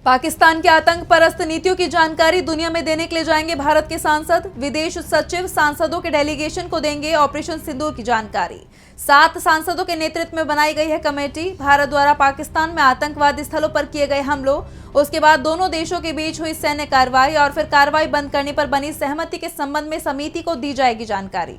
पाकिस्तान की आतंक परस्त नीतियों की जानकारी दुनिया में देने के लिए जाएंगे भारत के सांसद। विदेश सचिव सांसदों के डेलीगेशन को देंगे ऑपरेशन सिंदूर की जानकारी। 7 सांसदों के नेतृत्व में बनाई गई है कमेटी। भारत द्वारा पाकिस्तान में आतंकवादी स्थलों पर किए गए हमलों, उसके बाद दोनों देशों के बीच हुई सैन्य कार्रवाई और फिर कार्रवाई बंद करने पर बनी सहमति के संबंध में समिति को दी जाएगी जानकारी।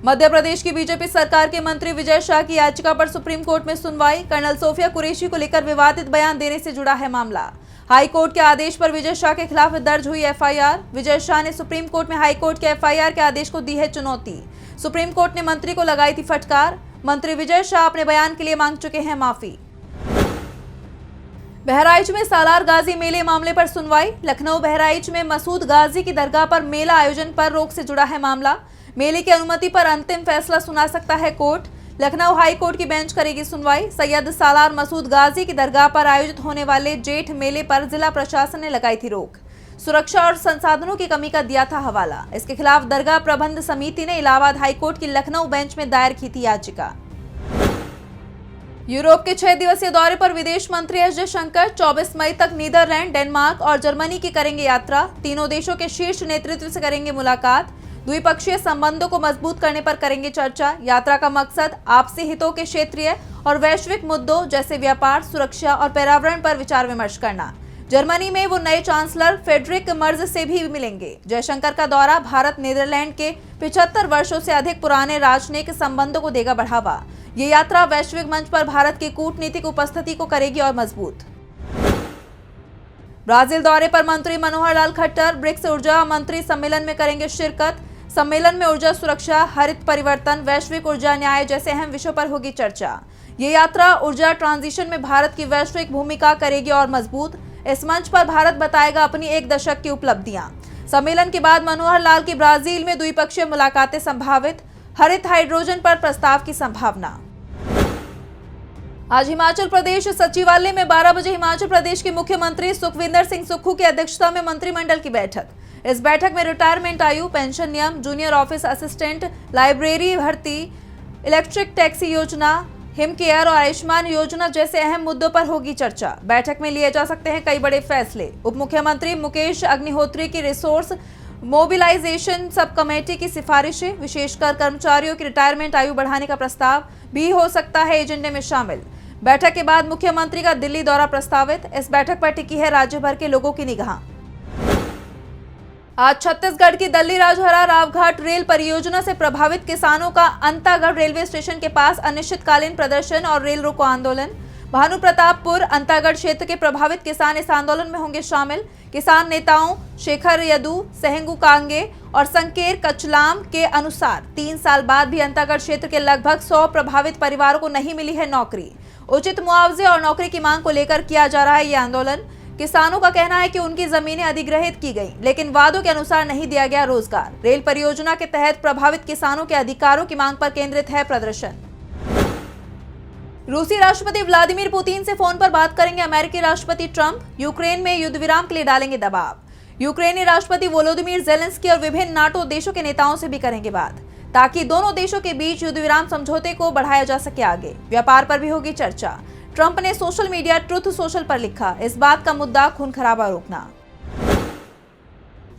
मध्य प्रदेश की बीजेपी सरकार के मंत्री विजय शाह की याचिका पर सुप्रीम कोर्ट में सुनवाई। कर्नल सोफिया कुरैशी को लेकर विवादित बयान देने से जुड़ा है मामला। हाई कोर्ट के आदेश पर विजय शाह के खिलाफ दर्ज हुई एफआईआर। विजय शाह ने सुप्रीम कोर्ट में हाई कोर्ट के एफआईआर के आदेश को दी है चुनौती। सुप्रीम कोर्ट ने मंत्री को लगाई थी फटकार। मंत्री विजय शाह अपने बयान के लिए मांग चुके हैं माफी। बहराइच में सालार गाजी मेले मामले पर सुनवाई। लखनऊ बहराइच में मसूद गाजी की दरगाह पर मेला आयोजन पर रोक से जुड़ा है मामला। मेले की अनुमति पर अंतिम फैसला सुना सकता है कोर्ट। लखनऊ हाई कोर्ट की बेंच करेगी सुनवाई। सैयद सालार मसूद गाजी की दरगाह पर आयोजित होने वाले जेठ मेले पर जिला प्रशासन ने लगाई थी रोक। सुरक्षा और संसाधनों की कमी का दिया था हवाला। इसके खिलाफ दरगाह प्रबंध समिति ने इलाहाबाद हाई कोर्ट की लखनऊ बेंच में दायर की थी याचिका। यूरोप के 6 दिवसीय दौरे पर विदेश मंत्री एस जयशंकर 24 मई तक नीदरलैंड, डेनमार्क और जर्मनी की करेंगे यात्रा। तीनों देशों के शीर्ष नेतृत्व से करेंगे मुलाकात। द्विपक्षीय संबंधों को मजबूत करने पर करेंगे चर्चा। यात्रा का मकसद आपसी हितों के क्षेत्रीय और वैश्विक मुद्दों जैसे व्यापार, सुरक्षा और पर्यावरण पर विचार विमर्श करना। जर्मनी में वो नए चांसलर फ्रेडरिक मर्ज से भी मिलेंगे। जयशंकर का दौरा भारत नीदरलैंड के 75 वर्षों से अधिक पुराने राजनयिक संबंधों को देगा बढ़ावा। ये यात्रा वैश्विक मंच पर भारत की कूटनीतिक उपस्थिति को करेगी और मजबूत। ब्राजील दौरे पर मंत्री मनोहर लाल खट्टर ब्रिक्स ऊर्जा मंत्री सम्मेलन में करेंगे शिरकत। सम्मेलन में ऊर्जा सुरक्षा, हरित परिवर्तन, वैश्विक ऊर्जा न्याय जैसे अहम विषयों पर होगी चर्चा। ये यात्रा ऊर्जा ट्रांजिशन में भारत की वैश्विक भूमिका करेगी और मजबूत। इस मंच पर भारत बताएगा अपनी 1 दशक की उपलब्धियां। सम्मेलन के बाद मनोहर लाल की ब्राजील में द्विपक्षीय मुलाकातें संभावित। हरित हाइड्रोजन पर प्रस्ताव की संभावना। आज हिमाचल प्रदेश सचिवालय में 12 बजे हिमाचल प्रदेश के मुख्यमंत्री सुखविंदर सिंह सुक्खू की अध्यक्षता में मंत्रिमंडल की बैठक। इस बैठक में रिटायरमेंट आयु, पेंशन नियम, जूनियर ऑफिस असिस्टेंट, लाइब्रेरी भर्ती, इलेक्ट्रिक टैक्सी योजना, हिम केयर और आयुष्मान योजना जैसे अहम मुद्दों पर होगी चर्चा। बैठक में लिए जा सकते हैं कई बड़े फैसले। उप मुख्यमंत्री मुकेश अग्निहोत्री की रिसोर्स मोबिलाइजेशन सब कमेटी की सिफारिशें, विशेषकर कर्मचारियों की रिटायरमेंट आयु बढ़ाने का प्रस्ताव भी हो सकता है एजेंडे में शामिल। बैठक के बाद मुख्यमंत्री का दिल्ली दौरा प्रस्तावित। इस बैठक पर टिकी है राज्य भर के लोगों की निगाह। आज छत्तीसगढ़ की दल्ली राजहरा रावघाट रेल परियोजना से प्रभावित किसानों का अंतागढ़ रेलवे स्टेशन के पास अनिश्चितकालीन प्रदर्शन और रेल रोको आंदोलन। भानु प्रतापपुर अंतागढ़ क्षेत्र के प्रभावित किसान इस आंदोलन में होंगे शामिल। किसान नेताओं शेखर यदू, सेहंगू कांगे और संकेर कचलाम के अनुसार 3 साल बाद भी अंतागढ़ क्षेत्र के लगभग 100 प्रभावित परिवारों को नहीं मिली है नौकरी। उचित मुआवजे और नौकरी की मांग को लेकर किया जा रहा है ये आंदोलन। किसानों का कहना है कि उनकी जमीनें अधिग्रहित की गईं, लेकिन वादों के अनुसार नहीं दिया गया रोजगार। रेल परियोजना के तहत प्रभावित किसानों के अधिकारों की मांग पर केंद्रित है प्रदर्शन। रूसी राष्ट्रपति व्लादिमीर पुतिन से फोन पर बात करेंगे अमेरिकी राष्ट्रपति ट्रंप। यूक्रेन में युद्ध विराम के लिए डालेंगे दबाव। यूक्रेनी राष्ट्रपति वोलोदिमीर जेलेंस्की और विभिन्न नाटो देशों के नेताओं से भी करेंगे बात, ताकि दोनों देशों के बीच युद्ध विराम समझौते को बढ़ाया जा सके आगे। व्यापार पर भी होगी चर्चा। ट्रंप ने सोशल मीडिया ट्रुथ सोशल पर लिखा, इस बात का मुद्दा खून खराबा रोकना।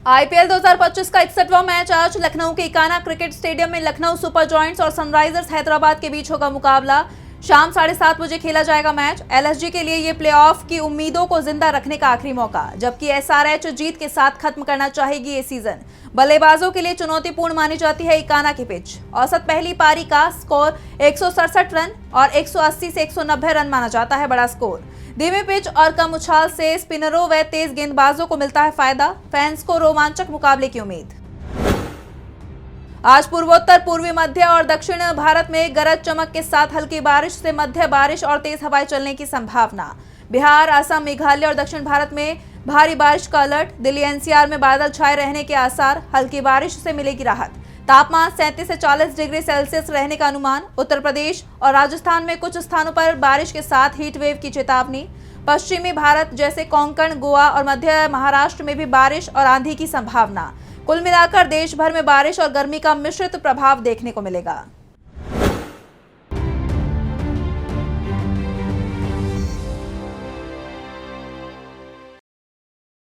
आईपीएल 2025 का 61वां मैच आज लखनऊ के इकाना क्रिकेट स्टेडियम में लखनऊ सुपर जॉयंट्स और सनराइजर्स हैदराबाद के बीच होगा मुकाबला। शाम 7:30 बजे खेला जाएगा मैच। एलएसजी के लिए ये प्लेऑफ की उम्मीदों को जिंदा रखने का आखिरी मौका, जबकि एसआरएच जीत के साथ खत्म करना चाहेगी ये सीजन। बल्लेबाजों के लिए चुनौतीपूर्ण मानी जाती है इकाना की पिच। औसत पहली पारी का स्कोर 167 रन और 180 से 190 रन माना जाता है बड़ा स्कोर। धीमी पिच और कम उछाल से स्पिनरों व तेज गेंदबाजों को मिलता है फायदा। फैंस को रोमांचक मुकाबले की उम्मीद। आज पूर्वोत्तर, पूर्वी मध्य और दक्षिण भारत में गरज चमक के साथ हल्की बारिश से मध्य बारिश और तेज हवाएं चलने की संभावना। बिहार, असम, मेघालय और दक्षिण भारत में भारी बारिश का अलर्ट। दिल्ली एनसीआर में बादल छाए रहने के आसार। हल्की बारिश से मिलेगी राहत। तापमान 37 से 40 डिग्री सेल्सियस रहने का अनुमान। उत्तर प्रदेश और राजस्थान में कुछ स्थानों पर बारिश के साथ हीट वेव की चेतावनी। पश्चिमी भारत जैसे कोंकण, गोवा और मध्य महाराष्ट्र में भी बारिश और आंधी की संभावना। कुल मिलाकर देश भर में बारिश और गर्मी का मिश्रित प्रभाव देखने को मिलेगा।